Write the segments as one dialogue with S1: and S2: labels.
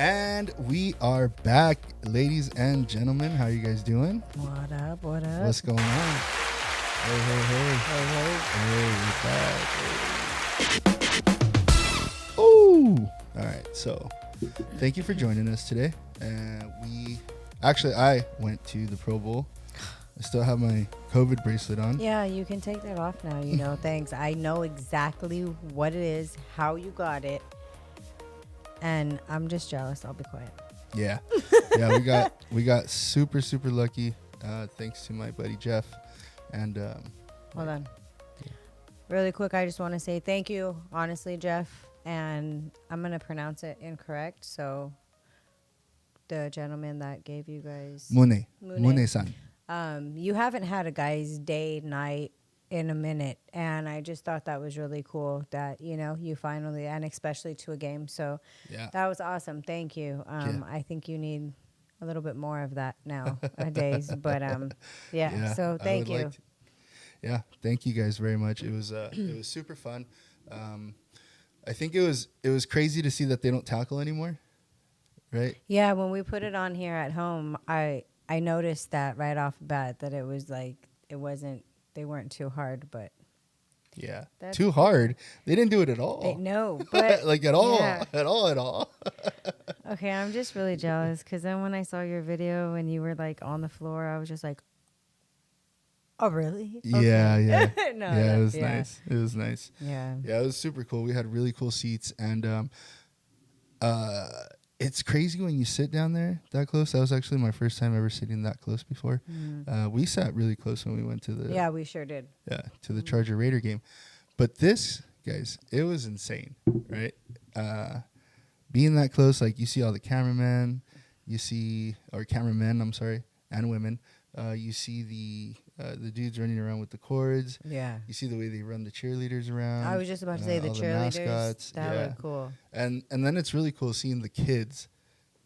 S1: And we are back, ladies and gentlemen. How are you guys doing?
S2: What up? What up?
S1: What's going on? Hey, hey, hey.
S2: Hey,
S1: Hey, we're back. Ooh. All right. So, thank you for joining us today. I went to the Pro Bowl. I still have my COVID bracelet on.
S2: Yeah, you can take that off now. Thanks. I know exactly what it is, how you got it. And I'm just jealous. I'll be quiet.
S1: Yeah. we got super lucky thanks to my buddy Jeff. And
S2: Hold on. Yeah. Really quick, I just want to say thank you, honestly, Jeff. And I'm going to pronounce it incorrect. So the gentleman that gave you guys
S1: Mune-san.
S2: You haven't had a guy's day, night in a minute. And I just thought that was really cool that, you finally, and especially to a game. So that was awesome. Thank you. I think you need a little bit more of that nowadays. But so thank you.
S1: Thank you guys very much. It was super fun. I think it was crazy to see that they don't tackle anymore, right?
S2: Yeah, when we put it on here at home, I noticed that right off the bat that it was like they weren't too hard, but
S1: too hard. They didn't do it at all.
S2: No, but
S1: like at all, at all.
S2: Okay, I'm just really jealous because then when I saw your video and you were like on the floor, I was just like, oh really? Okay.
S1: Yeah.
S2: It
S1: was nice. It was nice.
S2: Yeah,
S1: it was super cool. We had really cool seats, and it's crazy when you sit down there that close. That was actually my first time ever sitting that close before. We sat really close when we went to the
S2: we sure did.
S1: To the Charger Raider game. But this, guys, it was insane, right? Being that close, like you see all the cameramen, I'm sorry, and women. You see the dudes running around with the cords.
S2: Yeah.
S1: You see the way they run the cheerleaders around.
S2: I was just about to say the cheerleaders. The mascots. That looked cool.
S1: And then it's really cool seeing the kids,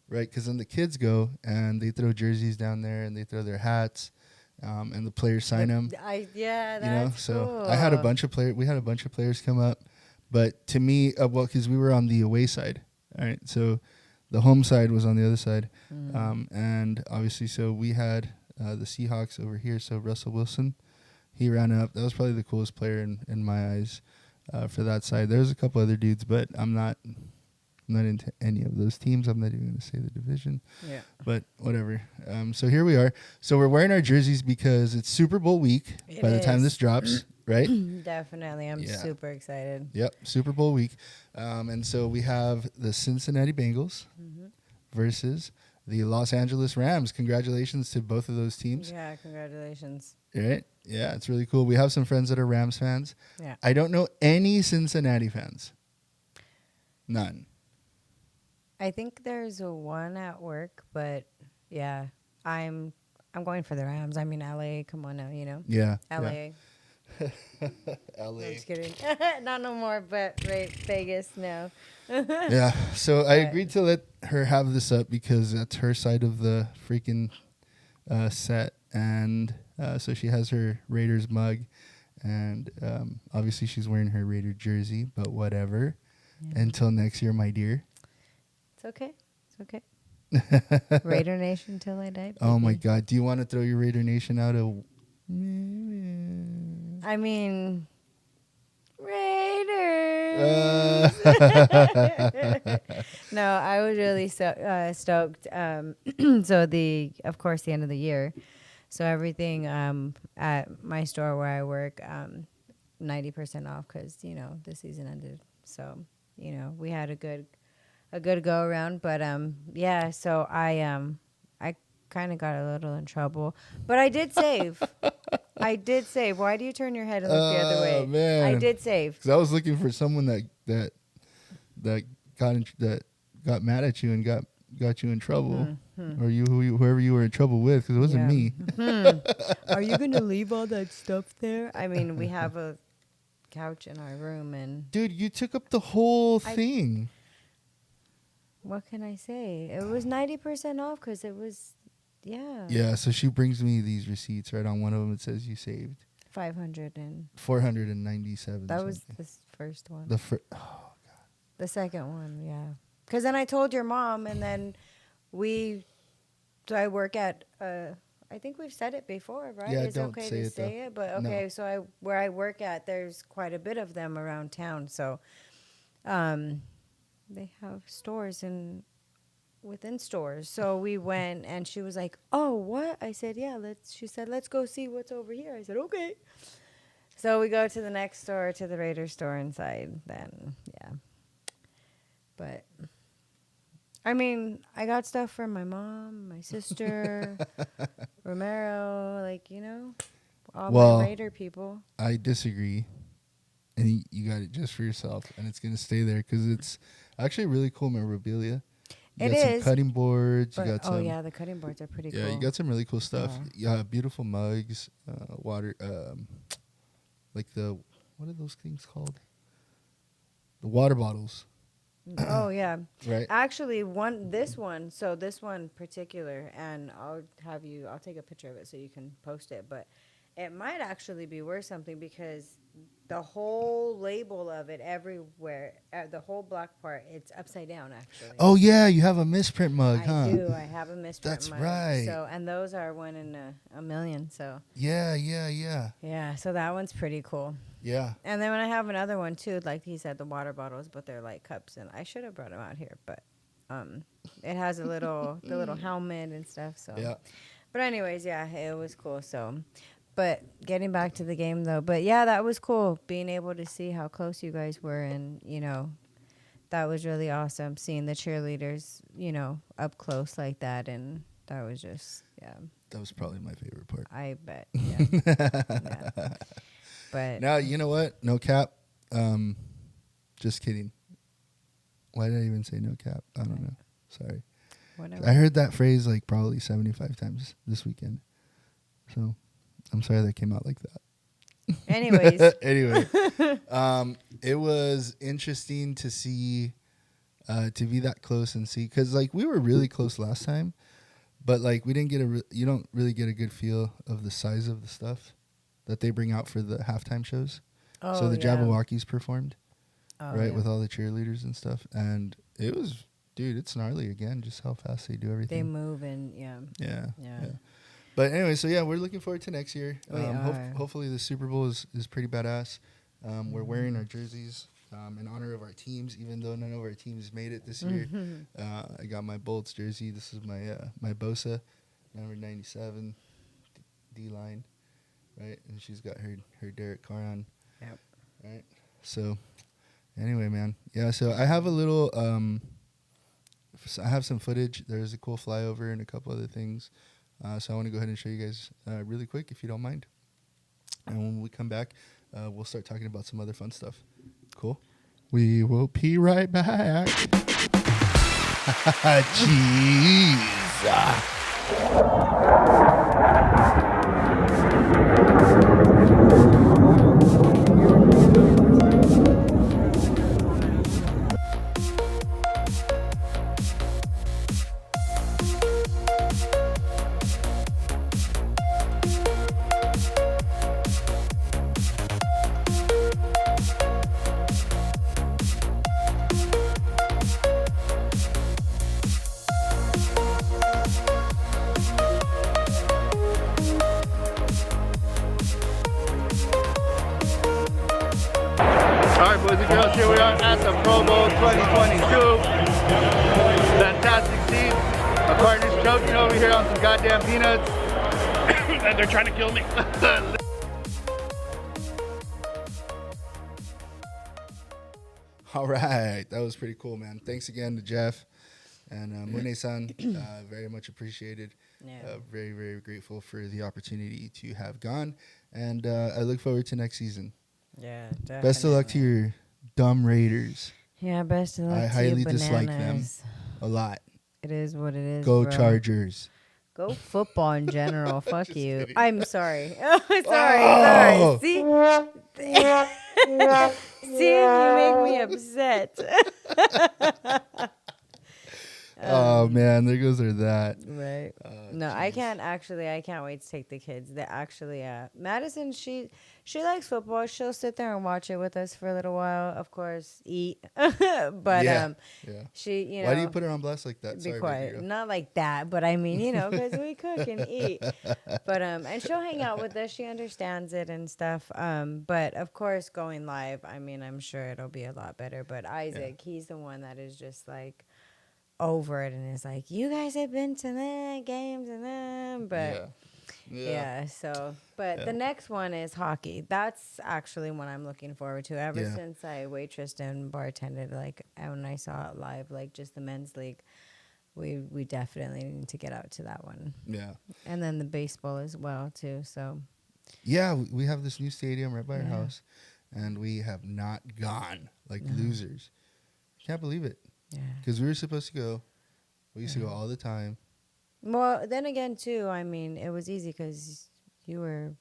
S1: right? Because then the kids go and they throw jerseys down there and they throw their hats, and the players sign them.
S2: That's
S1: So
S2: cool.
S1: I had a bunch of players. We had a bunch of players come up, but to me, because we were on the away side, all right. So the home side was on the other side, and obviously, so we had. The Seahawks over here. So Russell Wilson, he ran up. That was probably the coolest player in my eyes for that side. There's a couple other dudes, but I'm not into any of those teams. I'm not even going to say the division.
S2: Yeah.
S1: But whatever. So here we are. So we're wearing our jerseys because it's Super Bowl week by the time this drops, right?
S2: Definitely. I'm super excited.
S1: Yep. Super Bowl week. And so we have the Cincinnati Bengals versus the Los Angeles Rams. Congratulations to both of those teams.
S2: Yeah, congratulations.
S1: Right? Yeah, it's really cool. We have some friends that are Rams fans.
S2: Yeah.
S1: I don't know any Cincinnati fans. None.
S2: I think there's one at work, but yeah, I'm going for the Rams. I mean, LA, come on now,
S1: Yeah.
S2: LA.
S1: Yeah. LA.
S2: I'm just kidding. Not no more, but right, Vegas, no.
S1: Yeah. So I agreed to let her have this up because that's her side of the freaking set. And so she has her Raiders mug. And obviously she's wearing her Raider jersey, but whatever. Yeah. Until next year, my dear.
S2: It's okay. It's okay. Raider Nation till I die. Baby.
S1: Oh, my God. Do you want to throw your Raider Nation out of...
S2: I mean, Raiders. No, I was really stoked. So of course, the end of the year. So everything at my store where I work, 90% off because, the season ended. So, we had a good go around. But, so I kind of got a little in trouble. But I did save. I did save. Why do you turn your head and look the other way?
S1: Man.
S2: I did save.
S1: Because I was looking for someone that got mad at you and got you in trouble, or whoever you were in trouble with, because it wasn't me.
S2: Are you gonna leave all that stuff there? I mean, we have a couch in our room, and
S1: dude, you took up the whole thing.
S2: What can I say? It was 90% off because it was. Yeah.
S1: Yeah, so she brings me these receipts. Right on one of them, it says you saved
S2: 497. That was the first one.
S1: Oh God.
S2: The second one, yeah. Because then I told your mom, and then so I work at, I think we've said it before, right?
S1: Yeah,
S2: It's
S1: don't
S2: okay
S1: say
S2: to
S1: it,
S2: say it, but
S1: No.
S2: okay. So where I work at, there's quite a bit of them around town. So, they have stores within stores. So we went, and she was like, "Oh, what?" I said, "Yeah, let's." She said, "Let's go see what's over here." I said, "Okay." So we go to the next store, to the Raider store inside. Then, yeah. But I mean, I got stuff from my mom, my sister, Romero, like, all
S1: Well,
S2: my Raider people.
S1: I disagree. And you got it just for yourself, and it's gonna stay there because it's actually really cool memorabilia. You
S2: It
S1: got
S2: is,
S1: some cutting boards.
S2: But,
S1: You got some.
S2: yeah, the cutting boards are pretty cool.
S1: Yeah, you got some really cool stuff.
S2: Yeah.
S1: Yeah, beautiful mugs, water, like what are those things called? The water bottles.
S2: Oh, yeah.
S1: Right.
S2: Actually, this one particular, and I'll take a picture of it so you can post it, but it might actually be worth something because the whole label of it everywhere, the whole black part, it's upside down, actually.
S1: Oh yeah, you have a misprint mug, huh?
S2: I do. I have a misprint
S1: That's
S2: mug.
S1: right.
S2: So, and those are one in a million. So.
S1: Yeah.
S2: Yeah. So that one's pretty cool.
S1: Yeah.
S2: And then when I have another one too, like he said, the water bottles, but they're like cups, and I should have brought them out here, but it has the little helmet and stuff. So.
S1: Yeah.
S2: But anyways, yeah, it was cool. So. But getting back to the game, though. But, yeah, that was cool, being able to see how close you guys were. And, that was really awesome, seeing the cheerleaders, up close like that. And that was just, yeah.
S1: That was probably my favorite part.
S2: I bet, yeah. Yeah. But
S1: now, you know what? No cap. Just kidding. Why did I even say no cap? I don't know. Sorry.
S2: Whatever.
S1: I heard that phrase like probably 75 times this weekend. So I'm sorry that came out like that.
S2: Anyways.
S1: Anyway, it was interesting to see, to be that close and see, because like we were really close last time, but like we didn't get you don't really get a good feel of the size of the stuff that they bring out for the halftime shows.
S2: Oh,
S1: So the
S2: yeah.
S1: Jabberwockies performed,
S2: Oh,
S1: right,
S2: yeah.
S1: with all the cheerleaders and stuff, and it was, dude, it's gnarly again, just how fast they do everything.
S2: They move and, yeah.
S1: Yeah.
S2: Yeah.
S1: But anyway, so yeah, we're looking forward to next year.
S2: We are.
S1: Hopefully the Super Bowl is pretty badass. We're wearing our jerseys in honor of our teams, even though none of our teams made it this year. I got my Bolts jersey. This is my Bosa, number 97, D-line, right? And she's got her Derek Carr on.
S2: Yep.
S1: Right? So anyway, man. Yeah, so I have a little... I have some footage. There's a cool flyover and a couple other things. So I want to go ahead and show you guys really quick, if you don't mind. And when we come back, we'll start talking about some other fun stuff. Cool? We will be right back. Jeez.
S3: Alright, boys and girls, here we are at the Pro Bowl 2022. Fantastic scene. My partner's choking over here on some goddamn peanuts. And they're trying to kill me.
S1: All right. That was pretty cool, man. Thanks again to Jeff and Mune-san. Very much appreciated.
S2: Yeah.
S1: Very, very grateful for the opportunity to have gone. And I look forward to next season.
S2: Yeah,
S1: Best of luck to your dumb Raiders.
S2: Yeah, best of luck
S1: I
S2: to
S1: highly
S2: you,
S1: dislike them
S2: bananas.
S1: a lot.
S2: It is what it is,
S1: Go
S2: bro.
S1: Chargers.
S2: Go football in general. Fuck
S1: Just
S2: you.
S1: kidding.
S2: I'm sorry. sorry.
S1: Oh.
S2: See? See if you make me upset.
S1: Oh man, there goes her that.
S2: Right. No, I can't wait to take the kids. They actually, Madison, she likes football. She'll sit there and watch it with us for a little while. Of course, eat. But
S1: Yeah.
S2: she,
S1: Why do you put her on blast like that?
S2: be
S1: Sorry,
S2: quiet.
S1: baby girl.
S2: Not like that, but I mean, because we cook and eat. But and she'll hang out with us. She understands it and stuff. But of course, going live, I mean, I'm sure it'll be a lot better. But Isaac, he's the one that is just like over it and is like, you guys have been to the games and them, but so but the next one is hockey. That's actually one I'm looking forward to ever since I waitressed and bartended, like when I saw it live, like just the men's league. We definitely need to get out to that one.
S1: Yeah.
S2: And then the baseball as well too. So
S1: yeah, we have this new stadium right by our house, and we have not gone like losers. Can't believe it.
S2: yeah.
S1: Because we were supposed to go. We used to go all the time.
S2: Well, then again, too, I mean, it was easy because you were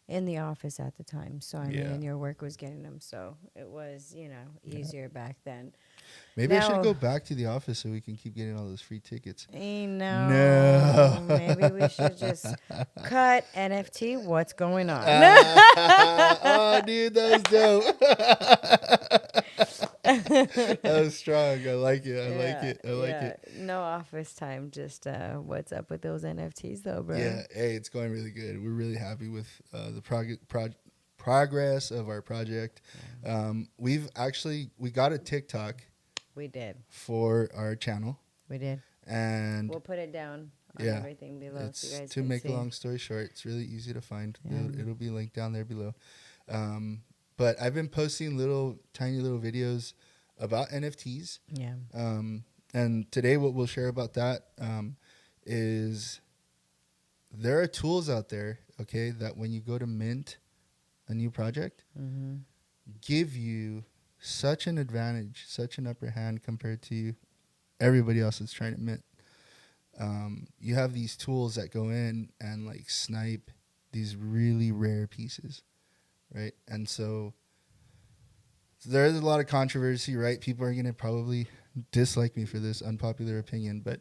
S2: in the office at the time. So, I mean, your work was getting them. So, it was, easier back then.
S1: Maybe I should go back to the office so we can keep getting all those free tickets.
S2: No. Maybe we should just cut NFT. What's going on?
S1: Oh, dude, that was dope. That was strong. I like it. I like it.
S2: No office time. Just what's up with those NFTs, though, bro?
S1: Yeah. Hey, it's going really good. We're really happy with the progress of our project. We got a TikTok.
S2: We did.
S1: For our channel.
S2: We did.
S1: And
S2: we'll put it down on everything below.
S1: It's,
S2: so you guys
S1: to
S2: can
S1: make
S2: see.
S1: a long story short, it's really easy to find.
S2: Yeah.
S1: It'll be linked down there below. But I've been posting tiny little videos about NFTs.
S2: Yeah.
S1: And today what we'll share about that is there are tools out there, okay, that when you go to mint a new project, give you such an advantage, such an upper hand compared to everybody else that's trying to mint. You have these tools that go in and like snipe these really rare pieces, right? And so there is a lot of controversy, right? People are going to probably dislike me for this unpopular opinion, but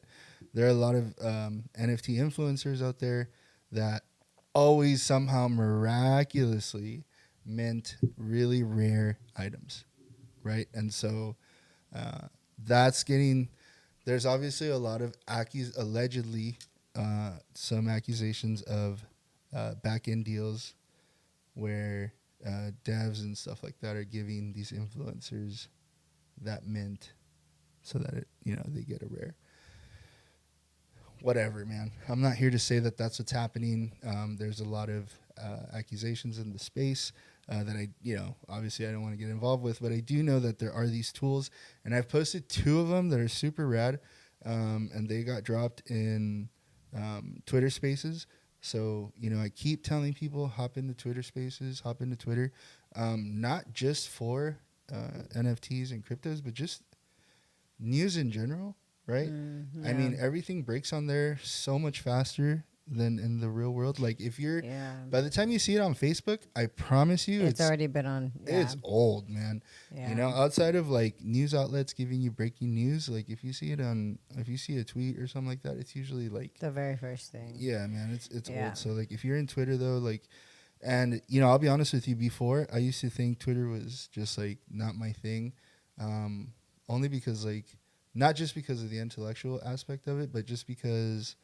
S1: there are a lot of NFT influencers out there that always somehow miraculously mint really rare items, right? And so there's obviously a lot of allegedly some accusations of back-end deals where devs and stuff like that are giving these influencers that mint so that they get a rare. Whatever, man. I'm not here to say that that's what's happening. There's a lot of accusations in the space that obviously I don't want to get involved with, but I do know that there are these tools, and I've posted 2 of them that are super rad, and they got dropped in Twitter Spaces. So, I keep telling people, hop into Twitter Spaces, hop into Twitter, not just for NFTs and cryptos, but just news in general, right?
S2: Yeah.
S1: I mean, everything breaks on there so much faster than in the real world. Like if you're, by the time you see it on Facebook, I promise you,
S2: it's already been on. Yeah.
S1: It's old, man.
S2: Yeah.
S1: Outside of like news outlets giving you breaking news, like if you see a tweet or something like that, it's usually like
S2: the very first thing.
S1: Yeah, man, it's old. So like if you're in Twitter though, like, and I'll be honest with you, before I used to think Twitter was just like not my thing, only because like, not just because of the intellectual aspect of it, but just because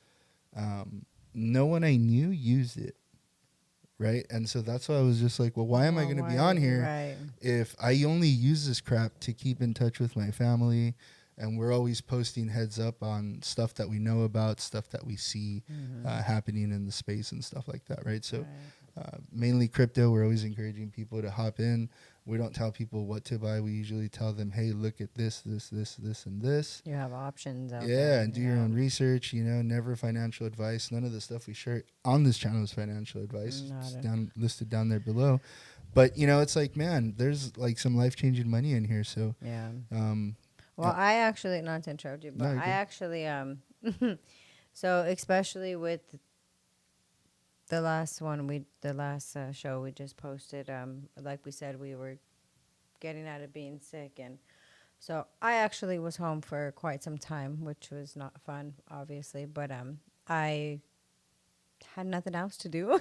S1: no one I knew used it, right? And so that's why I was just like, well, why am I going to be on here if I only use this crap to keep in touch with my family, and we're always posting heads up on stuff that we know about, stuff that we see happening in the space and stuff like that, right? So mainly crypto, we're always encouraging people to hop in. We don't tell people what to buy. We usually tell them, hey, look at this, and this. You have
S2: options out there.
S1: And do your own research, never financial advice. None of the stuff we share on this channel is financial advice. It's listed down there below. But, it's like, man, there's like some life-changing money in here. So,
S2: well, I actually, not to interrupt you, but I actually, so especially with the last show we just posted, like we said, we were getting out of being sick, and So I actually was home for quite some time, which was not fun, obviously. But I had nothing else to do.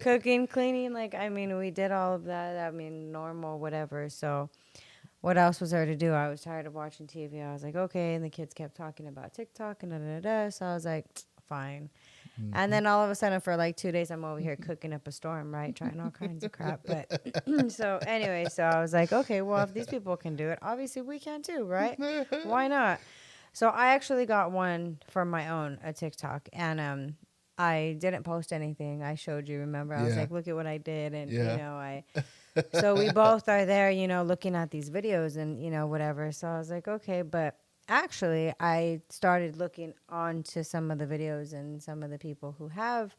S2: Cooking, cleaning, like, I mean, we did all of that. I mean, normal, whatever. So what else was there to do? I was tired of watching TV. I was like, okay. And the kids kept talking about TikTok and da-da-da. So I was like, fine.
S1: Mm-hmm.
S2: And then all of a sudden, for like 2 days, I'm over here cooking up a storm, right? Trying all kinds of crap. But so anyway, so I was like, okay, well, if these people can do it, obviously we can too, right? Why not? So I actually got one for my own, a TikTok. And I didn't post anything. I showed you, remember? I was
S1: Yeah.
S2: like, look at what I did. And,
S1: Yeah.
S2: you know, so we both are there, you know, looking at these videos and, you know, whatever. So I was like, okay, but actually I started looking onto some of the videos and some of the people who have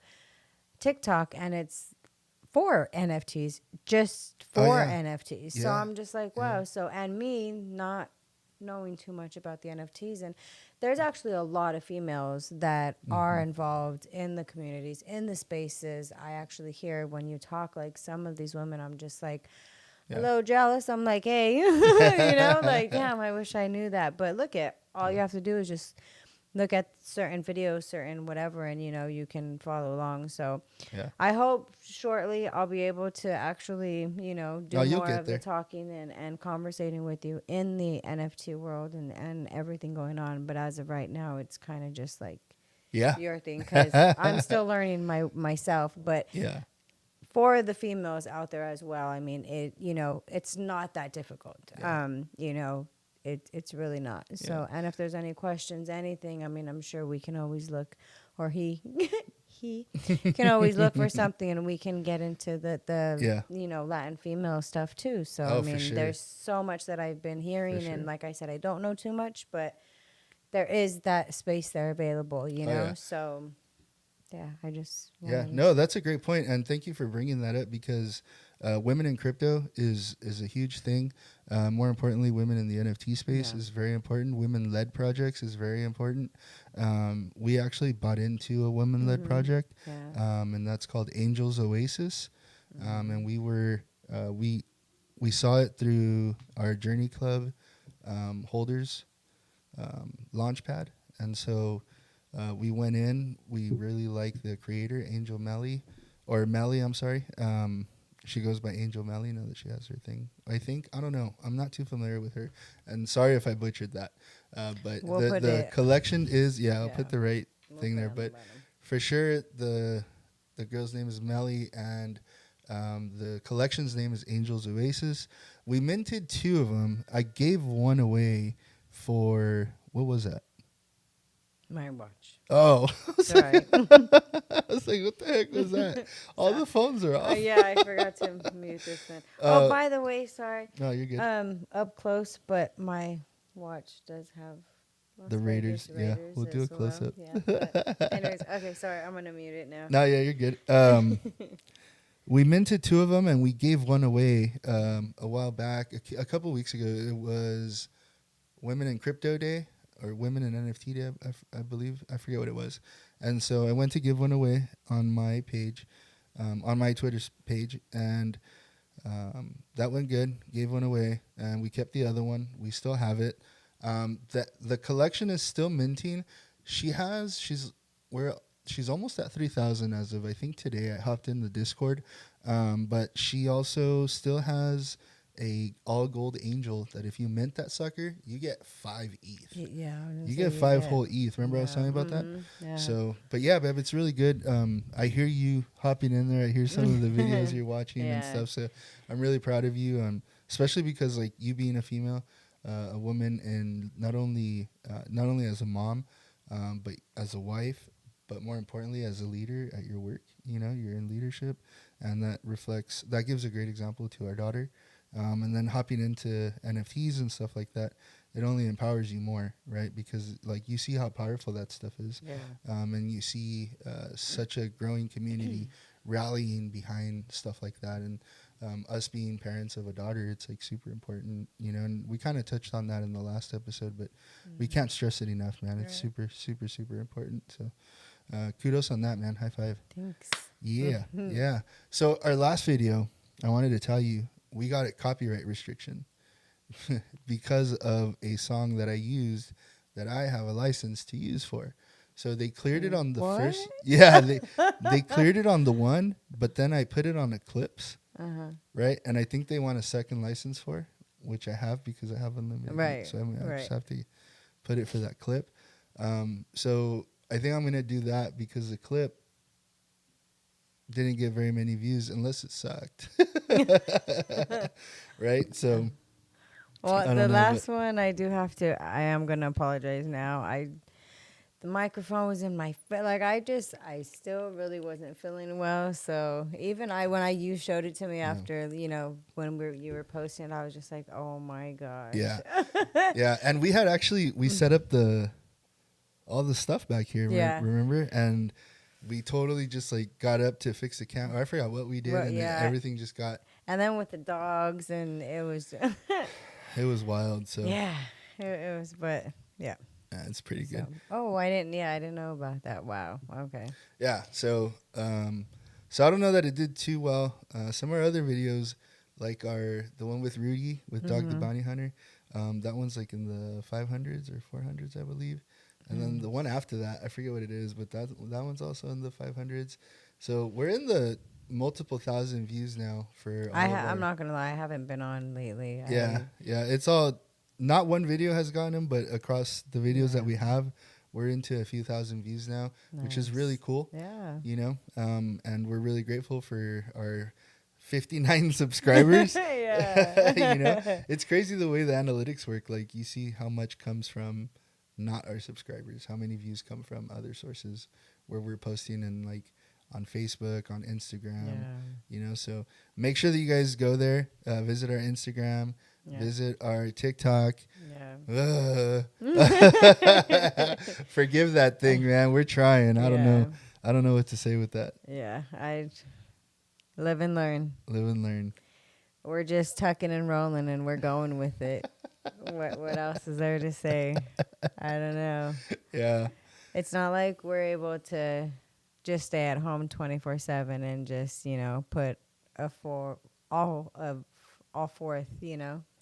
S2: TikTok, and it's for NFTs, just for NFTs. So
S1: Yeah.
S2: I'm just like, wow. So, and me not knowing too much about the NFTs, and there's actually a lot of females that are involved in the communities, in the spaces. I actually hear when you talk, like, some of these women, I'm just like, a little jealous. I'm like, hey, you know, like, damn, I wish I knew that. But look at, all you have to do is just look at certain videos, certain whatever, and, you know, you can follow along. So I hope shortly I'll be able to actually, you know, do more of the talking and conversating with you in the NFT world and everything going on. But as of right now, it's kind of just like your thing, because I'm still learning myself. But for the females out there as well, I mean, it, you know, it's not that difficult. You know, it's really not. So, and if there's any questions, anything, I mean, I'm sure we can always look, or he can always look for something, and we can get into the you know, Latin female stuff too. So, I mean, there's so much that I've been hearing, and like I said, I don't know too much, but there is that space there available, you know? So, yeah, I just...
S1: no, that's a great point, and thank you for bringing that up, because women in crypto is a huge thing. More importantly, women in the NFT space is very important. Women-led projects is very important. We actually bought into a women-led project, and that's called Angels Oasis. And we were we saw it through our Journey Club holders launchpad, and so we went in. We really like the creator, Angel Melly, or Melly. I'm sorry. She goes by Angel Melly now that she has her thing. I think. I don't know. I'm not too familiar with her. And sorry if I butchered that. But the collection is, I'll put the right thing there. But for sure, the girl's name is Melly, and the collection's name is Angels Oasis. We minted 2 of them. I gave one away for, what was that?
S2: My watch.
S1: Oh.
S2: Sorry.
S1: I was like, what the heck was that? All the phones are off.
S2: I forgot to mute this one. Oh, by the way, sorry.
S1: No, you're good.
S2: Up close, but my watch does have
S1: the Raiders. Yeah, we'll do a close up.
S2: Yeah, anyways, okay, sorry, I'm gonna mute it now.
S1: No, yeah, you're good. We minted 2 of them, and we gave one away a while back. A couple weeks ago, it was Women in Crypto Day, or Women in NFT Day, I believe. I forget what it was. And so I went to give one away on my page, on my Twitter page, and that went good. Gave one away, and we kept the other one. We still have it. The collection is still minting. She's almost at 3,000 as of, I think, today. I hopped in the Discord, but she also still has a all gold angel that if you mint that sucker, you get 5 ETH.
S2: Yeah,
S1: you get 5 whole ETH. Remember I was telling you about that?
S2: Yeah.
S1: So, but yeah, babe, it's really good. I hear you hopping in there. I hear some of the videos you're watching and stuff. So I'm really proud of you, especially because, like, you being a female, a woman, and not only as a mom, but as a wife, but more importantly as a leader at your work. You know, you're in leadership, and that gives a great example to our daughter. And then hopping into NFTs and stuff like that, it only empowers you more, right? Because, like, you see how powerful that stuff is.
S2: Yeah.
S1: And you see such a growing community rallying behind stuff like that. And us being parents of a daughter, it's, like, super important, you know. And we kind of touched on that in the last episode, but we can't stress it enough, man. It's super, super, super important. So kudos on that, man. High five.
S2: Thanks.
S1: Yeah, yeah. So our last video, I wanted to tell you, we got a copyright restriction because of a song that I used that I have a license to use for. So they cleared it on the
S2: What?
S1: first. Yeah, they cleared it on the one, but then I put it on Eclipse, right? And I think they want a second license for, which I have because I have unlimited.
S2: Right.
S1: So I just
S2: Right.
S1: have to put it for that clip. So I think I'm going to do that because the clip didn't get very many views unless it sucked. Right? So
S2: Well,
S1: I
S2: the
S1: don't know,
S2: last one I am gonna apologize now. The microphone was in my like I still really wasn't feeling well. So even when you showed it to me after, when you were posting, I was just like, oh my gosh.
S1: yeah. Yeah. And we had we set up all the stuff back here,
S2: Yeah.
S1: remember? And we totally just like got up to fix the camera. I forgot what we did,
S2: Well,
S1: and then
S2: yeah.
S1: everything just got.
S2: And then with the dogs, and it was.
S1: It was wild. So
S2: yeah, it was, but yeah.
S1: yeah, it's pretty good.
S2: Oh, I didn't know about that. Wow. Okay.
S1: Yeah. So so I don't know that it did too well. Some of our other videos, like the one with Rudy with Dog the Bounty Hunter, that one's like in the 500s or 400s, I believe. And then the one after that, I forget what it is, but that one's also in the 500s. So we're in the multiple thousand views now for all
S2: I'm not gonna lie, I haven't been on lately.
S1: Yeah, it's all, not one video has gotten them, but across the videos that we have, we're into a few thousand views now, which is really cool.
S2: Yeah.
S1: And we're really grateful for our 59 subscribers.
S2: Yeah.
S1: It's crazy the way the analytics work. Like, you see how much comes from not our subscribers, how many views come from other sources where we're posting and like on Facebook, on Instagram, so make sure that you guys go there, visit our Instagram, visit our TikTok. Forgive that thing, man. We're trying. I don't know what to say with that.
S2: Yeah. I live and learn.
S1: Live and learn.
S2: We're just tucking and rolling, and we're going with it. What else is there to say? I don't know.
S1: Yeah.
S2: It's not like we're able to just stay at home 24/7 and just, put all forth,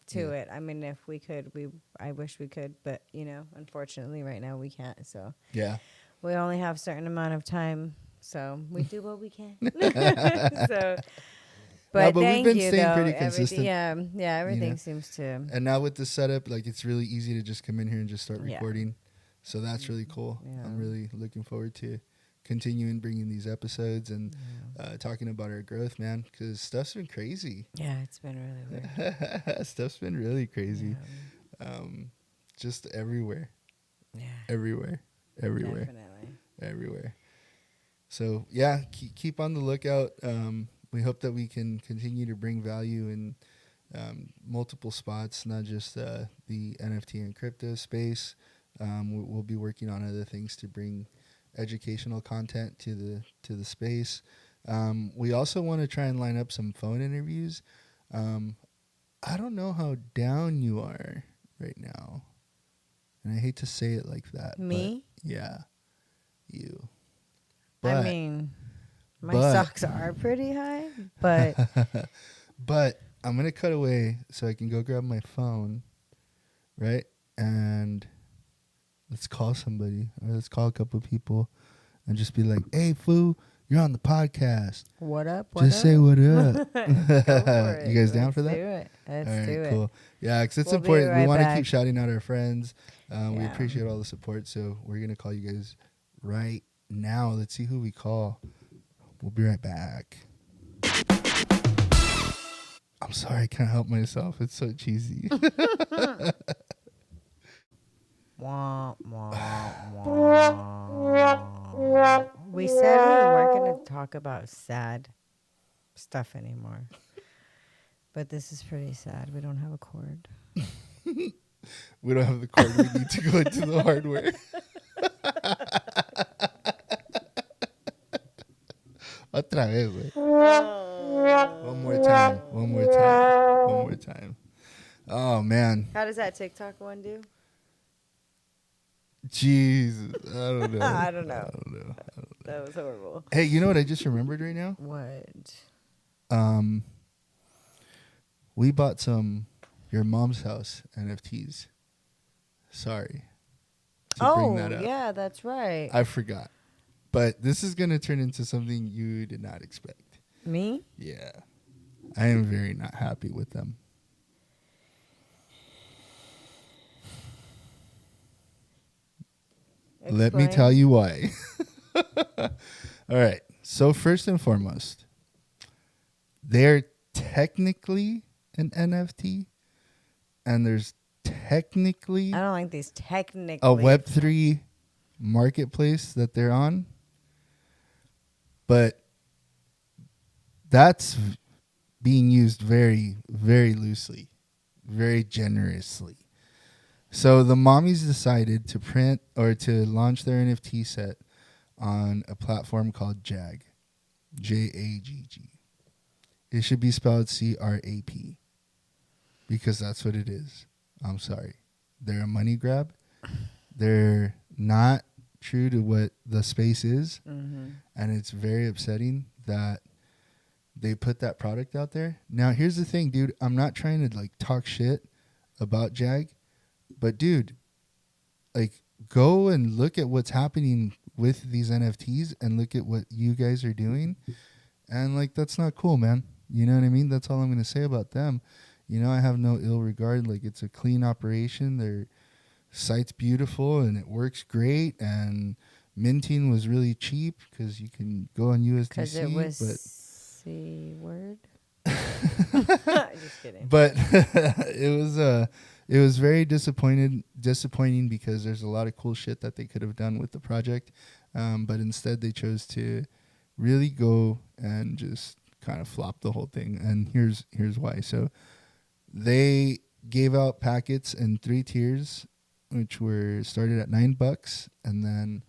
S2: to it. I mean, if we could, I wish we could, but unfortunately right now we can't. So
S1: yeah,
S2: we only have a certain amount of time, so we do what we can. So, but
S1: we've been
S2: you,
S1: staying
S2: though.
S1: pretty consistent.
S2: Everything seems to.
S1: And now with the setup, like, it's really easy to just come in here and just start recording. So that's really cool.
S2: Yeah.
S1: I'm really looking forward to continuing bringing these episodes and talking about our growth, man, because stuff's been crazy.
S2: Yeah, it's been really weird.
S1: Stuff's been really crazy. Just everywhere.
S2: Yeah.
S1: Everywhere.
S2: Definitely.
S1: Everywhere. So yeah, keep on the lookout. We hope that we can continue to bring value in multiple spots, not just the NFT and crypto space. We'll be working on other things to bring educational content to the space. We also want to try and line up some phone interviews. I don't know how down you are right now, and I hate to say it like that.
S2: Me?
S1: But yeah, you. But,
S2: I mean, my socks are pretty high, but
S1: but I'm gonna cut away so I can go grab my phone, right? And let's call somebody, or let's call a couple of people, and just be like, "Hey, fool, you're on the podcast.
S2: What up?
S1: Just say what up."
S2: Go for it.
S1: You guys down for that?
S2: Let's do it. Let's do it.
S1: Cool. Yeah, because it's
S2: We'll be
S1: important. We
S2: right
S1: want to
S2: back.
S1: keep shouting out our friends. We
S2: Yeah.
S1: appreciate all the support, so we're gonna call you guys right now. Let's see who we call. We'll be right back. I'm sorry, I can't help myself. It's so cheesy.
S2: Wah, wah, wah. We said we weren't going to talk about sad stuff anymore. But this is pretty sad. We don't have a cord.
S1: We don't have the cord. We need to go into the hardware. Otra vez, güey. One more time. Oh, man.
S2: How does that TikTok one do?
S1: Jesus. I don't know.
S2: I don't know. That was horrible.
S1: Hey, you know what I just remembered right now?
S2: What?
S1: We bought some your mom's house NFTs. Sorry to bring that up.
S2: Yeah, that's right.
S1: I forgot. But this is going to turn into something you did not expect.
S2: Me?
S1: Yeah. I am very not happy with them. Let me tell you why. All right. So first and foremost, they're technically an NFT, and there's technically
S2: I don't like these technically.
S1: a Web3 marketplace that they're on, but that's being used very, very loosely, very generously. So the mommies decided to print or to launch their NFT set on a platform called JAG, JAGG. It should be spelled CRAP because that's what it is. I'm sorry. They're a money grab. They're not true to what the space is. Mm-hmm. And it's very upsetting that they put that product out there. Now, here's the thing, dude. I'm not trying to like talk shit about JAG, but dude, like go and look at what's happening with these NFTs and look at what you guys are doing. And like, that's not cool, man. You know what I mean? That's all I'm going to say about them. You know, I have no ill regard. Like, it's a clean operation. Their site's beautiful and it works great. And minting was really cheap because you can go on USDC.
S2: Because it was C word. Just kidding.
S1: But it was very disappointing because there's a lot of cool shit that they could have done with the project. But instead they chose to really go and just kind of flop the whole thing. And here's why. So they gave out packets in 3 tiers, which were started at $9 and then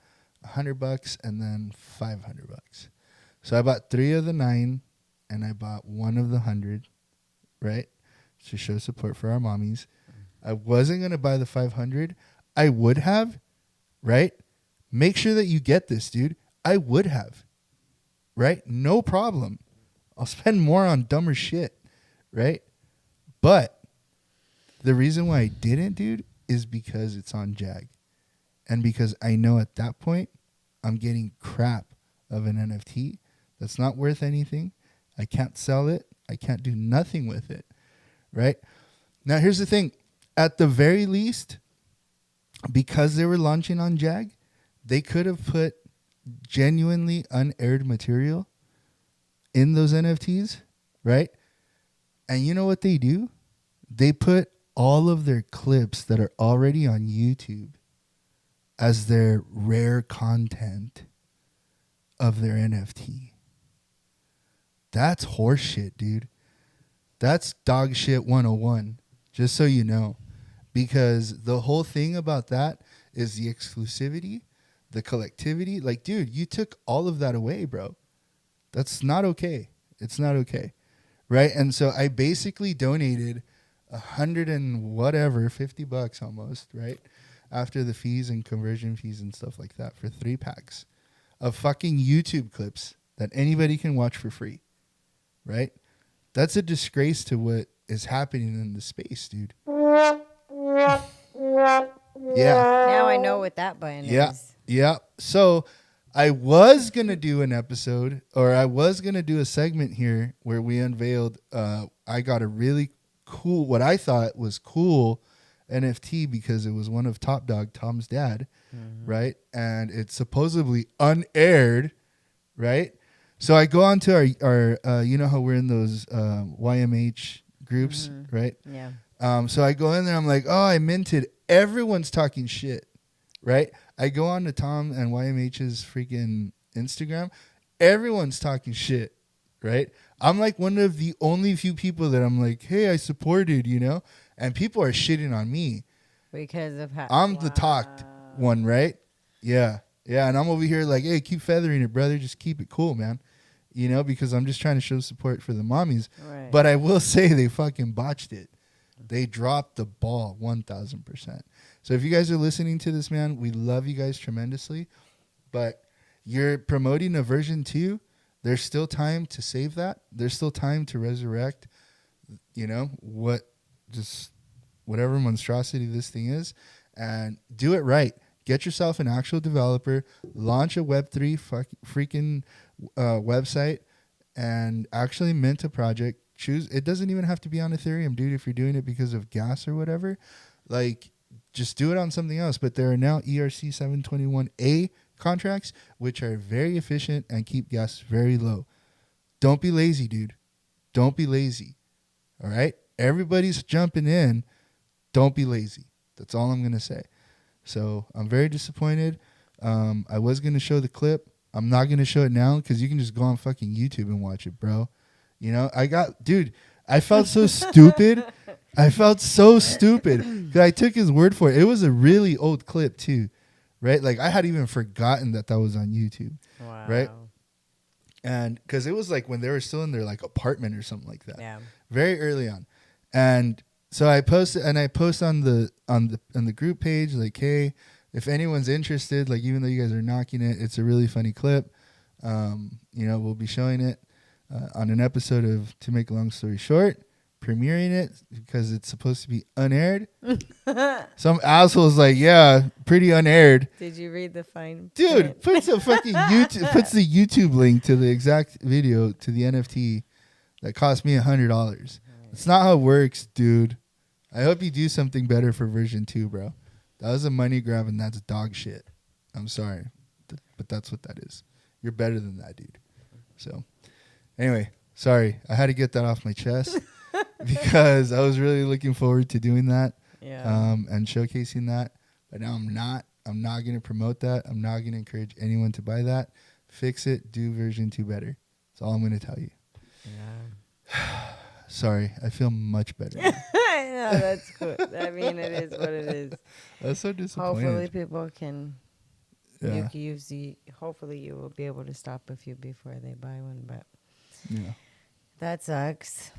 S1: $100 and then $500. So I bought 3 of the 9 and I bought 1 of the 100, right? To show support for our mommies. I wasn't going to buy the 500. I would have, right? Make sure that you get this, dude. I would have, right? No problem. I'll spend more on dumber shit, right? But the reason why I didn't, dude, is because it's on JAG. And because I know at that point, I'm getting crap of an NFT that's not worth anything. I can't sell it. I can't do nothing with it, right? Now, here's the thing. At the very least, because they were launching on JAG, they could have put genuinely unaired material in those NFTs, right? And you know what they do? They put all of their clips that are already on YouTube as their rare content of their NFT. That's horseshit, dude. That's dog shit 101, just so you know. Because the whole thing about that is the exclusivity, the collectivity. Like, dude, you took all of that away, bro. That's not okay. It's not okay. Right? And so I basically donated $100 and whatever, $50 almost, right? After the fees and conversion fees and stuff like that for 3 packs of fucking YouTube clips that anybody can watch for free. Right? That's a disgrace to what is happening in the space, dude. Yeah.
S2: Now I know what that button is.
S1: Yeah. So I was going to do an episode, or I was going to do a segment here where we unveiled, I got a really cool, what I thought was cool NFT because it was one of Top Dog, Tom's dad, right? And it's supposedly unaired, right? So I go on to our you know how we're in those YMH groups, right?
S2: Yeah.
S1: So I go in there, I'm like, oh, I minted. Everyone's talking shit, right? I go on to Tom and YMH's freaking Instagram. Everyone's talking shit, right? I'm like one of the only few people that I'm like, hey, I supported, you know? And people are shitting on me.
S2: Because of how...
S1: I'm the talked one, right? Yeah. Yeah, and I'm over here like, hey, keep feathering it, brother. Just keep it cool, man. You know, because I'm just trying to show support for the mommies.
S2: Right.
S1: But I will say they fucking botched it. They dropped the ball 1,000%. So if you guys are listening to this, man, we love you guys tremendously. But you're promoting a version 2. There's still time to save that. There's still time to resurrect, you know, what just whatever monstrosity this thing is, and do it right. Get yourself an actual developer, launch a Web3 freaking website, and actually mint a project. Choose. It doesn't even have to be on Ethereum, dude. If you're doing it because of gas or whatever, like just do it on something else. But there are now ERC 721A contracts, which are very efficient and keep gas very low. Don't be lazy, dude. Don't be lazy. All right? Everybody's jumping in. Don't be lazy. That's all I'm going to say. So I'm very disappointed. I was going to show the clip. I'm not going to show it now because you can just go on fucking YouTube and watch it, bro. You know, I felt so stupid. I felt so stupid that I took his word for it. It was a really old clip too, right? Like I had even forgotten that was on YouTube,
S2: Wow.
S1: right? And because it was like when they were still in their like apartment or something like that,
S2: Yeah.
S1: very early on. And so I posted, and I post on the group page like, hey, if anyone's interested, like even though you guys are knocking it, it's a really funny clip. You know, we'll be showing it on an episode of To Make a Long Story Short, premiering it because it's supposed to be unaired. Some asshole's like, yeah, pretty unaired.
S2: Did you read the fine
S1: Dude, puts the YouTube link to the exact video to the NFT that cost me $100. It's not how it works, dude. I hope you do something better for version 2, bro. That was a money grab and that's dog shit. I'm sorry, but that's what that is. You're better than that, dude. So anyway, sorry. I had to get that off my chest because I was really looking forward to doing that and showcasing that. But now I'm not. I'm not going to promote that. I'm not going to encourage anyone to buy that. Fix it. Do version 2 better. That's all I'm going to tell you.
S2: Yeah.
S1: Sorry. I feel much better now.
S2: I know, that's cool. I mean, it is what it is.
S1: I was so disappointed.
S2: Hopefully people can...
S1: Yeah.
S2: You can use hopefully you will be able to stop a few before they buy one, but
S1: Yeah.
S2: that sucks.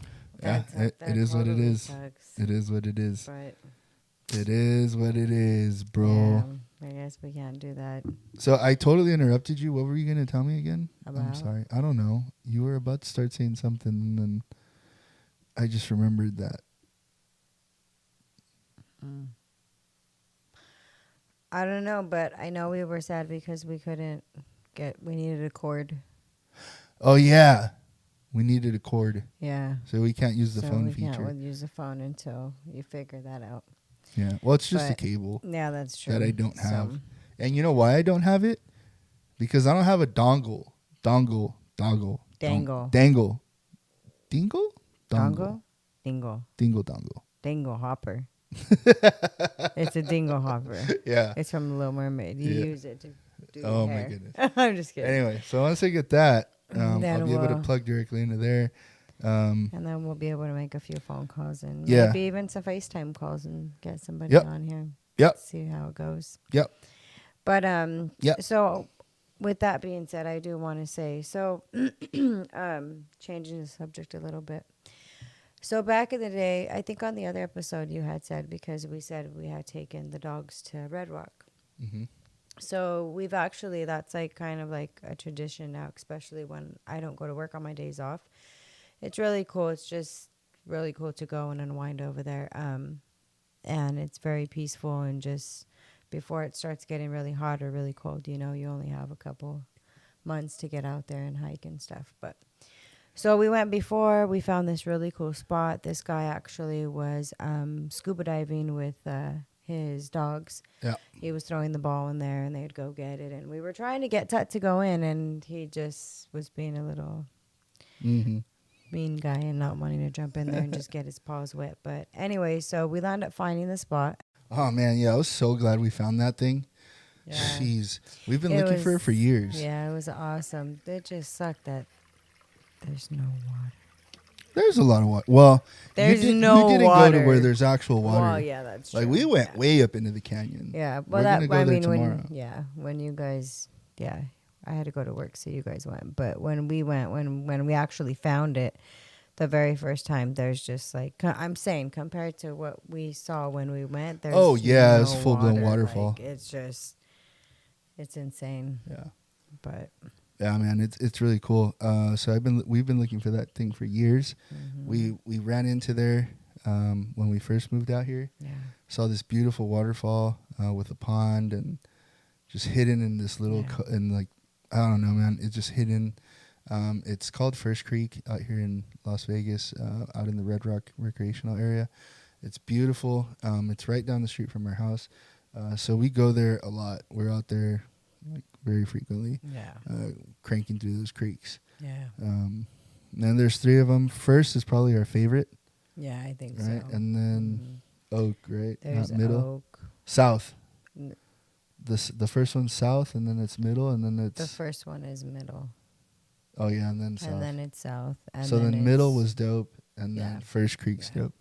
S1: Yeah, it is what it
S2: totally
S1: is.
S2: Sucks.
S1: It is what it is.
S2: But
S1: It is what it is, bro.
S2: yeah, I guess we can't do that.
S1: So I totally interrupted you. What were you going to tell me again? I'm
S2: About?
S1: sorry. I don't know. You were about to start saying something, and then I just remembered that.
S2: I don't know, but I know we were sad because we needed a cord.
S1: Oh, yeah. We needed a cord,
S2: Yeah.
S1: so we can't use the phone
S2: we
S1: feature.
S2: can't use the phone until you figure that out.
S1: Yeah. Well, it's just a
S2: But-
S1: cable
S2: Yeah, that's true.
S1: that I don't have.
S2: So,
S1: And you know why I don't have it? Because I don't have a dongle.
S2: Dangle.
S1: Dingle?
S2: Dongle? Dingle.
S1: Dingle.
S2: Dingle hopper. It's a dingle hopper.
S1: Yeah.
S2: It's from The Little Mermaid. You
S1: Yeah.
S2: use it to do
S1: Oh,
S2: your
S1: my
S2: hair.
S1: goodness.
S2: I'm just kidding.
S1: Anyway, so once I get that, I'll
S2: Then
S1: be able to
S2: we'll-
S1: plug directly into there.
S2: And then we'll be able to make a few phone calls and
S1: Yeah.
S2: maybe even some FaceTime calls and get somebody
S1: Yep.
S2: on here.
S1: Yep.
S2: See how it goes.
S1: Yep.
S2: But
S1: Yep.
S2: so with that being said, I do want to say, so changing the subject a little bit. So back in the day, I think on the other episode you had said, because we said we had taken the dogs to Red Rock.
S1: Mm-hmm.
S2: So we've actually, that's like kind of like a tradition now, especially when I don't go to work on my days off. It's really cool. It's just really cool to go and unwind over there. And it's very peaceful, and just before it starts getting really hot or really cold, you know, you only have a couple months to get out there and hike and stuff. But so we went before, we found this really cool spot. This guy actually was scuba diving with his dogs.
S1: Yeah.
S2: He was throwing the ball in there and they'd go get it. And we were trying to get Tut to go in, and he just was being a little
S1: Mm-hmm.
S2: mean guy and not wanting to jump in there and just get his paws wet. But anyway, so we wound up finding the spot.
S1: Oh, man. Yeah, I was so glad we found that thing.
S2: Yeah.
S1: Jeez. We've been
S2: It
S1: looking for it
S2: was-
S1: for years.
S2: Yeah, it was awesome. It just sucked that there's no water.
S1: There's a lot of water. Well,
S2: There's
S1: you
S2: no
S1: didn't go
S2: water.
S1: to where there's actual water.
S2: Well, yeah, that's true.
S1: Like, we went
S2: yeah.
S1: way up into the canyon.
S2: Yeah,
S1: We're
S2: well,
S1: gonna
S2: that
S1: go
S2: I
S1: there
S2: mean,
S1: tomorrow.
S2: when you guys, I had to go to work, so you guys went. But when we went, when we actually found it, the very first time, there's just like I'm saying, compared to what we saw when we went, there's
S1: Oh, yeah,
S2: no
S1: it's full-blown
S2: water.
S1: waterfall.
S2: Like, it's insane.
S1: Yeah.
S2: But
S1: Yeah, man, it's really cool. So we've been looking for that thing for years.
S2: mhm.
S1: We ran into there when we first moved out here.
S2: Yeah.
S1: Saw this beautiful waterfall with a pond and just hidden in this little and like I don't know, man. It's just hidden. It's called First Creek out here in Las Vegas, out in the Red Rock recreational area. It's beautiful. It's right down the street from our house, so we go there a lot. We're out there like very frequently, cranking through those creeks.
S2: Yeah.
S1: And there's 3 of them. First is probably our favorite.
S2: Yeah, I think
S1: right?
S2: so.
S1: And then Oak, right?
S2: There's
S1: Not middle.
S2: Oak.
S1: South. The first one's south, and then it's middle, and then it's...
S2: The first one is middle.
S1: Oh, yeah, and then south.
S2: And then it's south. And
S1: so then middle was dope, and
S2: Yeah.
S1: then First Creek's dope.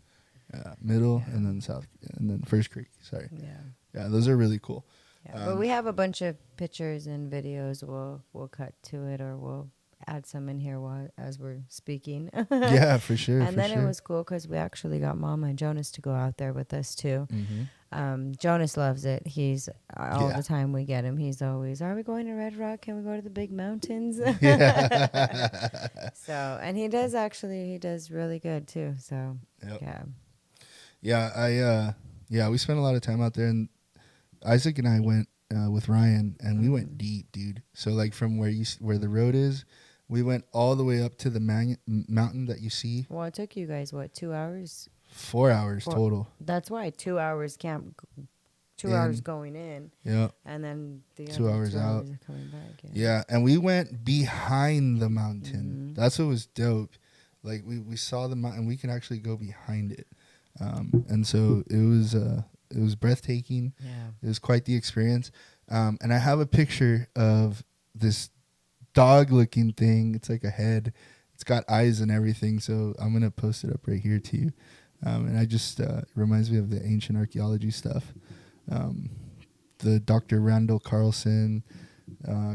S1: Yeah, middle, and then south, and then First Creek, sorry.
S2: Yeah.
S1: Yeah, those are really cool.
S2: Yeah, but we have a bunch of pictures and videos. We'll cut to it, or we'll add some in here as we're speaking.
S1: Yeah, for sure.
S2: And then it was cool because we actually got Mama and Jonas to go out there with us too. Jonas loves it. He's all the time we get him. He's always, are we going to Red Rock? Can we go to the big mountains?
S1: Yeah.
S2: So, and he does really good too. So,
S1: yeah. We spent a lot of time out there, and Isaac and I went with Ryan, and we went deep, dude. So like from where the road is, we went all the way up to the mountain that you see.
S2: Well, it took you guys, 2 hours?
S1: 4 hours total.
S2: That's why 2 hours hours going in.
S1: Yeah.
S2: And then the
S1: 2 hours out.
S2: Coming back.
S1: Yeah, and we went behind the mountain. That's what was dope. Like we saw the mountain, we can actually go behind it. And so it was breathtaking.
S2: Yeah.
S1: It was quite the experience. And I have a picture of this dog-looking thing. It's like a head. It's got eyes and everything. So I'm gonna post it up right here to you. And I just it reminds me of the ancient archaeology stuff. The Dr. Randall Carlson,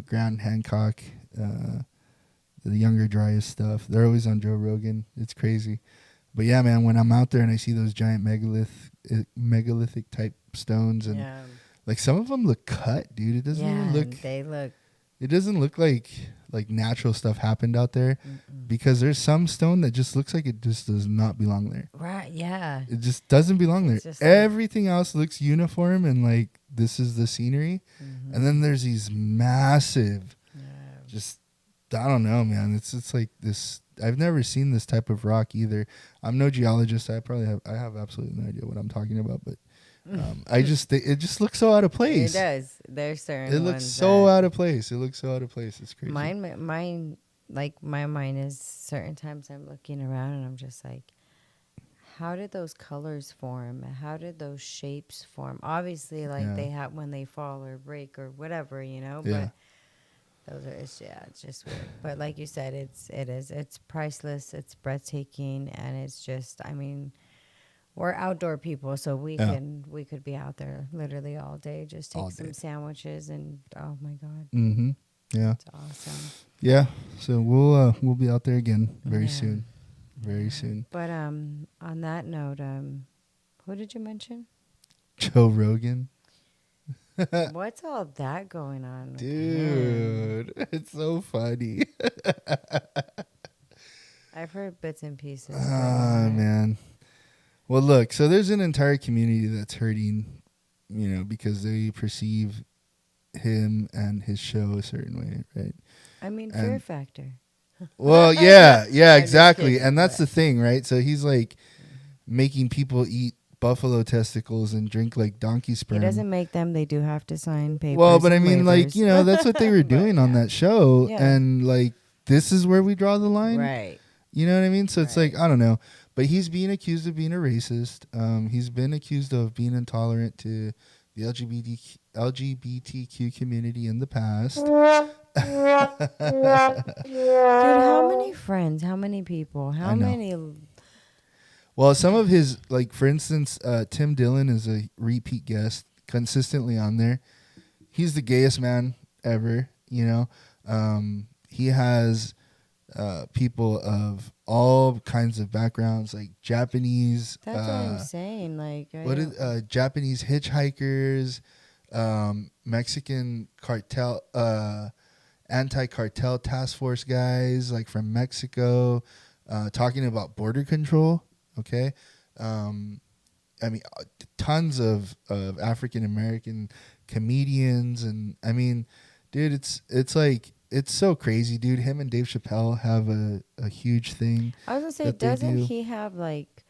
S1: Grant Hancock, the Younger Dryas stuff. They're always on Joe Rogan. It's crazy. But yeah, man, when I'm out there and I see those giant megalithic type stones, and like some of them look cut, dude. It doesn't even look. It doesn't look like natural stuff happened out there, because there's some stone that just looks like it just does not belong there.
S2: Right? Yeah.
S1: It just doesn't belong there.
S2: Just
S1: Everything else looks uniform and like this is the scenery, and then there's these massive, just I don't know, man. It's like this. I've never seen this type of rock either. I'm no geologist. I have absolutely no idea what I'm talking about, but I just think it just looks so out of place.
S2: It does. There's certain.
S1: It looks so out of place. It's crazy.
S2: Mine, like my mind is certain times I'm looking around and I'm just like, how did those colors form? How did those shapes form? Obviously, like they have when they fall or break or whatever, But those are it's just weird. But like you said, it's priceless. It's breathtaking, and it's just we're outdoor people, so we could be out there literally all day. Just take some sandwiches and oh my god.
S1: Yeah.
S2: It's awesome.
S1: Yeah. So we'll be out there again very soon. Very soon.
S2: But on that note, who did you mention?
S1: Joe Rogan.
S2: What's all that going on?
S1: Dude, it's so funny.
S2: I've heard bits and pieces.
S1: Man. Well, look, so there's an entire community that's hurting, because they perceive him and his show a certain way, right?
S2: Fear factor.
S1: Well, yeah, exactly. And that's the thing, right? So he's like making people eat buffalo testicles and drink like donkey sperm.
S2: He doesn't make them. They do have to sign papers.
S1: Well, but that's what they were doing on that show.
S2: Yeah.
S1: And like, this is where we draw the line.
S2: Right.
S1: You know what I mean? So it's like, I don't know. But he's being accused of being a racist. He's been accused of being intolerant to the LGBTQ community in the past.
S2: Dude, how many friends? How many people? How many?
S1: Well, some of his, like, for instance, Tim Dillon is a repeat guest, consistently on there. He's the gayest man ever, He has people of all kinds of backgrounds, like Japanese.
S2: That's what I'm saying. Like,
S1: Japanese hitchhikers, Mexican cartel, anti-cartel task force guys, like from Mexico, talking about border control. Okay. I mean, tons of African American comedians, and I mean, dude, it's like it's so crazy, dude. Him and Dave Chappelle have a huge thing.
S2: I was gonna say,
S1: that they
S2: doesn't
S1: do.
S2: he have like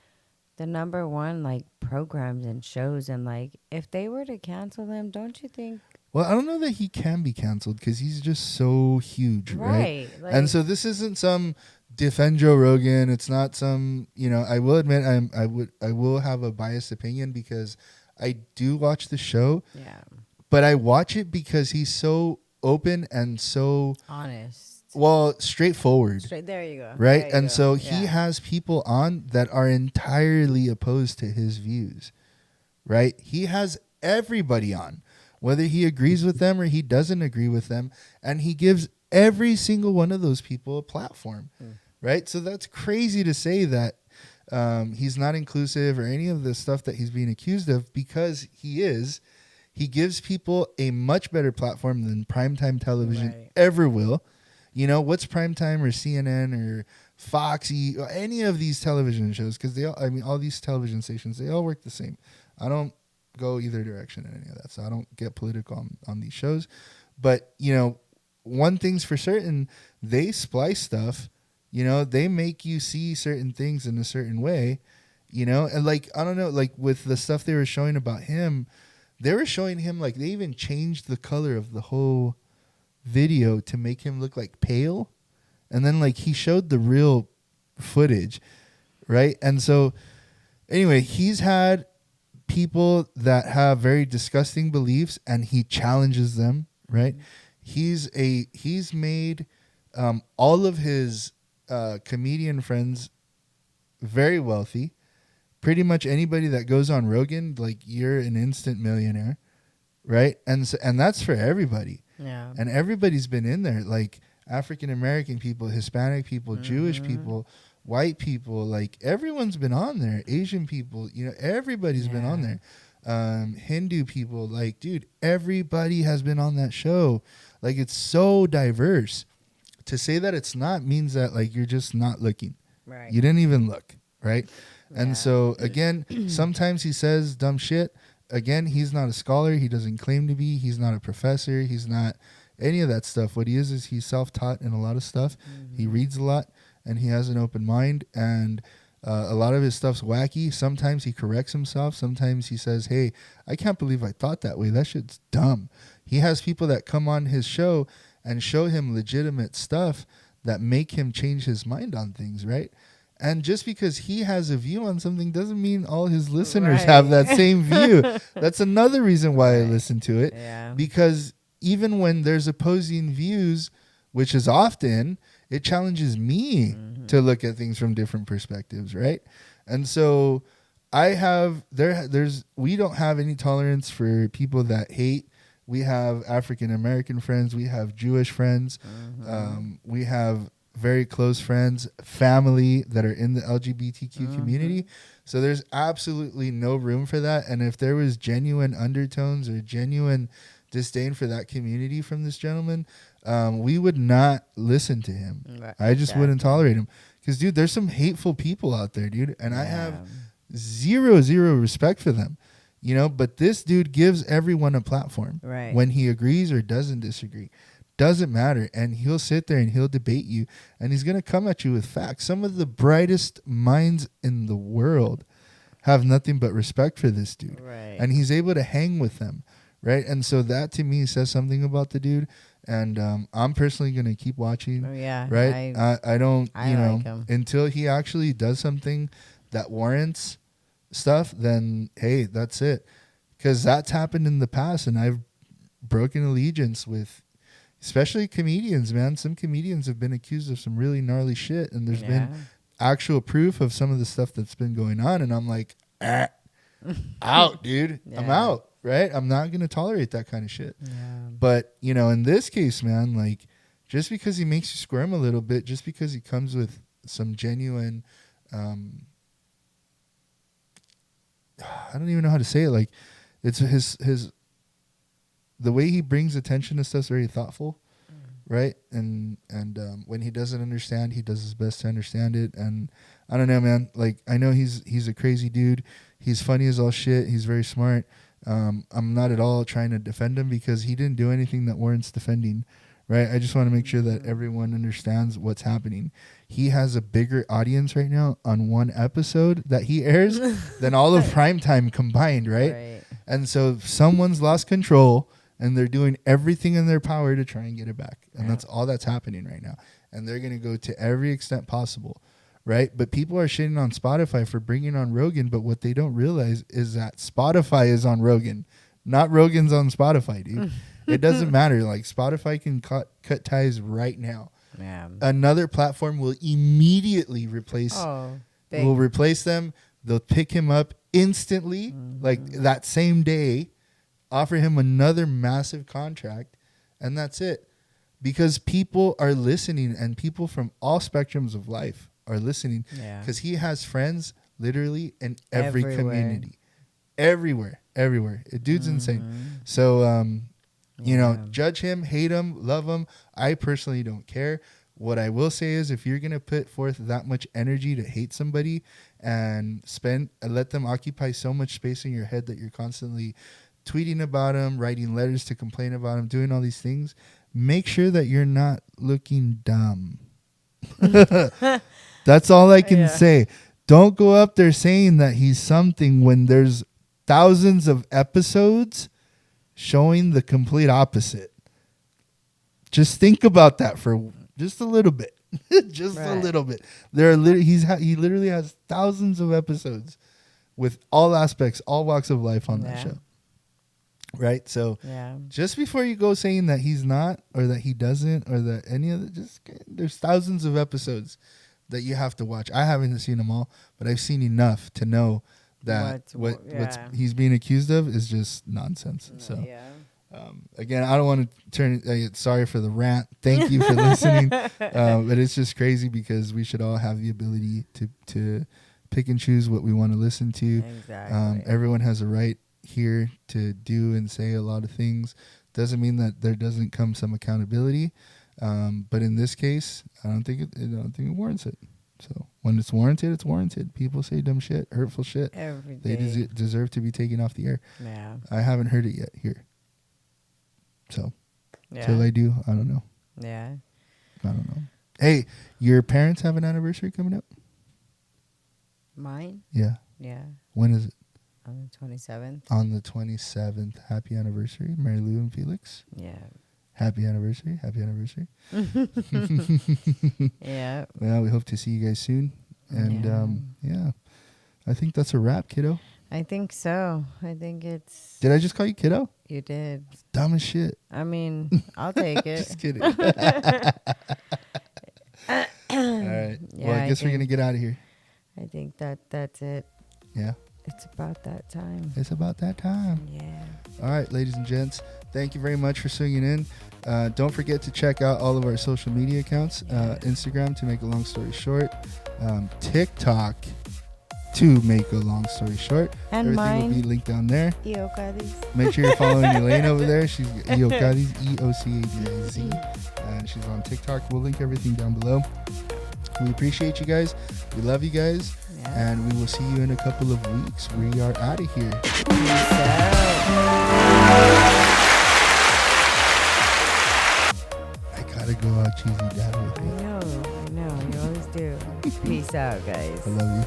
S2: the number one like programs and shows, and like if they were to cancel them, don't you think?
S1: Well, I don't know that he can be canceled because he's just so huge, right?
S2: Right.
S1: And so this isn't some defend Joe Rogan. It's not some, I will admit I will have a biased opinion because I do watch the show,
S2: Yeah.
S1: but I watch it because he's so open and so
S2: Honest.
S1: straightforward.
S2: Straight there you go.
S1: Right?
S2: There you
S1: And
S2: go.
S1: so he
S2: Yeah.
S1: has people on that are entirely opposed to his views. Right? He has everybody on, whether he agrees with them or he doesn't agree with them, and he gives every single one of those people a platform. Right? So that's crazy to say that he's not inclusive or any of the stuff that he's being accused of, because he is. He gives people a much better platform than primetime television
S2: Right.
S1: ever will. What's primetime or CNN or Foxy or any of these television shows? Because all these television stations, they all work the same. I don't go either direction in any of that, so I don't get political on these shows. But, one thing's for certain, they splice stuff. They make you see certain things in a certain way, and like, I don't know, like with the stuff they were showing about him, they were showing him like they even changed the color of the whole video to make him look like pale. And then like he showed the real footage, right? And so anyway, he's had people that have very disgusting beliefs and he challenges them, right? He's made all of his comedian friends very wealthy. Pretty much anybody that goes on Rogan, like, you're an instant millionaire, right? And that's for everybody.
S2: Yeah.
S1: And everybody's been in there, like African American people, Hispanic people, Jewish people, white people, like everyone's been on there. Asian people, everybody's been on there. Hindu people, like, dude, everybody has been on that show. Like, it's so diverse. To say that it's not means that like you're just not looking.
S2: Right.
S1: You didn't even look, right?
S2: Yeah.
S1: And so again, sometimes he says dumb shit. Again, he's not a scholar. He doesn't claim to be. He's not a professor. He's not any of that stuff. What he is he's self-taught in a lot of stuff. He reads a lot, and he has an open mind, and a lot of his stuff's wacky. Sometimes he corrects himself. Sometimes he says, hey, I can't believe I thought that way. That shit's dumb. He has people that come on his show and show him legitimate stuff that make him change his mind on things, right? And just because he has a view on something doesn't mean all his listeners have that same view. That's another reason why I listen to it.
S2: Yeah.
S1: Because even when there's opposing views, which is often, it challenges me to look at things from different perspectives, right? And so we don't have any tolerance for people that hate. We have African American friends. We have Jewish friends. We have very close friends, family that are in the LGBTQ community. So there's absolutely no room for that. And if there was genuine undertones or genuine disdain for that community from this gentleman, we would not listen to him.
S2: Right.
S1: I just wouldn't tolerate him. Because, dude, there's some hateful people out there, dude. And I have zero respect for them. But this dude gives everyone a platform.
S2: Right.
S1: When he agrees or doesn't disagree. Doesn't matter. And he'll sit there and he'll debate you. And he's going to come at you with facts. Some of the brightest minds in the world have nothing but respect for this dude.
S2: Right.
S1: And he's able to hang with them. Right. And so that to me says something about the dude. And I'm personally going to keep watching.
S2: Oh, yeah.
S1: Right. I don't,
S2: I like him.
S1: until he actually does something that warrants stuff, then, hey, that's it. Because that's happened in the past. And I've broken allegiance with, especially comedians, man. Some comedians have been accused of some really gnarly shit. And there's been actual proof of some of the stuff that's been going on. And I'm like, out, dude. I'm out. Right? I'm not going to tolerate that kind of shit.
S2: Yeah.
S1: But, in this case, man, like, just because he makes you squirm a little bit, just because he comes with some genuine, I don't even know how to say it. Like, it's the way he brings attention to stuff's very thoughtful, right? And when he doesn't understand, he does his best to understand it. And I don't know, man. Like, I know he's a crazy dude. He's funny as all shit. He's very smart. I'm not at all trying to defend him because he didn't do anything that warrants defending, right? I just want to make sure that everyone understands what's happening. He has a bigger audience right now on one episode that he airs than all of primetime combined, right? And so someone's lost control and they're doing everything in their power to try and get it back. And that's all that's happening right now. And they're going to go to every extent possible, right? But people are shitting on Spotify for bringing on Rogan. But what they don't realize is that Spotify is on Rogan, not Rogan's on Spotify, dude. It doesn't matter. Like, Spotify can cut ties right now.
S2: Yeah.
S1: Another platform will immediately replace them. They'll pick him up instantly, like that same day, offer him another massive contract, and that's it. Because people are listening, and people from all spectrums of life are listening. Because he has friends literally in every community. Everywhere. Dude's insane. So, you know, judge him, hate him, love him. I personally don't care. What I will say is, if you're going to put forth that much energy to hate somebody and let them occupy so much space in your head that you're constantly tweeting about them, writing letters to complain about them, doing all these things, make sure that you're not looking dumb. That's all I can say. Don't go up there saying that he's something when there's thousands of episodes showing the complete opposite. Just think about that for just a little bit. A little bit. He literally has thousands of episodes with all aspects, all walks of life on that show. Right? So just before you go saying that he's not, or that he doesn't, or that any other, there's thousands of episodes that you have to watch. I haven't seen them all, but I've seen enough to know that what he's being accused of is just nonsense. So again, I don't want to turn. Sorry for the rant. Thank you for listening. But it's just crazy because we should all have the ability to pick and choose what we want to listen to.
S2: Exactly.
S1: Everyone has a right here to do and say a lot of things. Doesn't mean that there doesn't come some accountability. But in this case, I don't think it warrants it. So when it's warranted, it's warranted. People say dumb shit, hurtful shit. They deserve to be taken off the air.
S2: Yeah.
S1: I haven't heard it yet here. So till I do, I don't know.
S2: Yeah.
S1: I don't know. Hey, your parents have an anniversary coming up?
S2: Mine?
S1: Yeah.
S2: Yeah.
S1: When is it?
S2: On the 27th.
S1: On the 27th. Happy anniversary, Mary Lou and Felix.
S2: Yeah.
S1: Happy anniversary. Happy anniversary.
S2: Yeah.
S1: Well, we hope to see you guys soon. And I think that's a wrap, kiddo.
S2: I think so. I think it's...
S1: Did I just call you kiddo?
S2: You did.
S1: It's dumb as shit.
S2: I mean, I'll take it.
S1: Just kidding. All right.
S2: Yeah,
S1: Well, I guess we're going to get out of here.
S2: I think that's it.
S1: Yeah.
S2: It's about that time.
S1: It's about that time.
S2: Yeah.
S1: All right, ladies and gents. Thank you very much for swinging in. Don't forget to check out all of our social media accounts. Instagram, to make a long story short. TikTok, to make a long story short.
S2: And
S1: everything
S2: mine
S1: will be linked down there.
S2: Eocadis.
S1: Make sure you're following Elaine over there. She's Eocadis, EOCADZ. And she's on TikTok. We'll link everything down below. We appreciate you guys. We love you guys. Yeah. And we will see you in a couple of weeks. We are out of here.
S2: Peace out.
S1: I gotta go out cheesy dad with you.
S2: I know. You always do. Peace out, guys.
S1: I love you.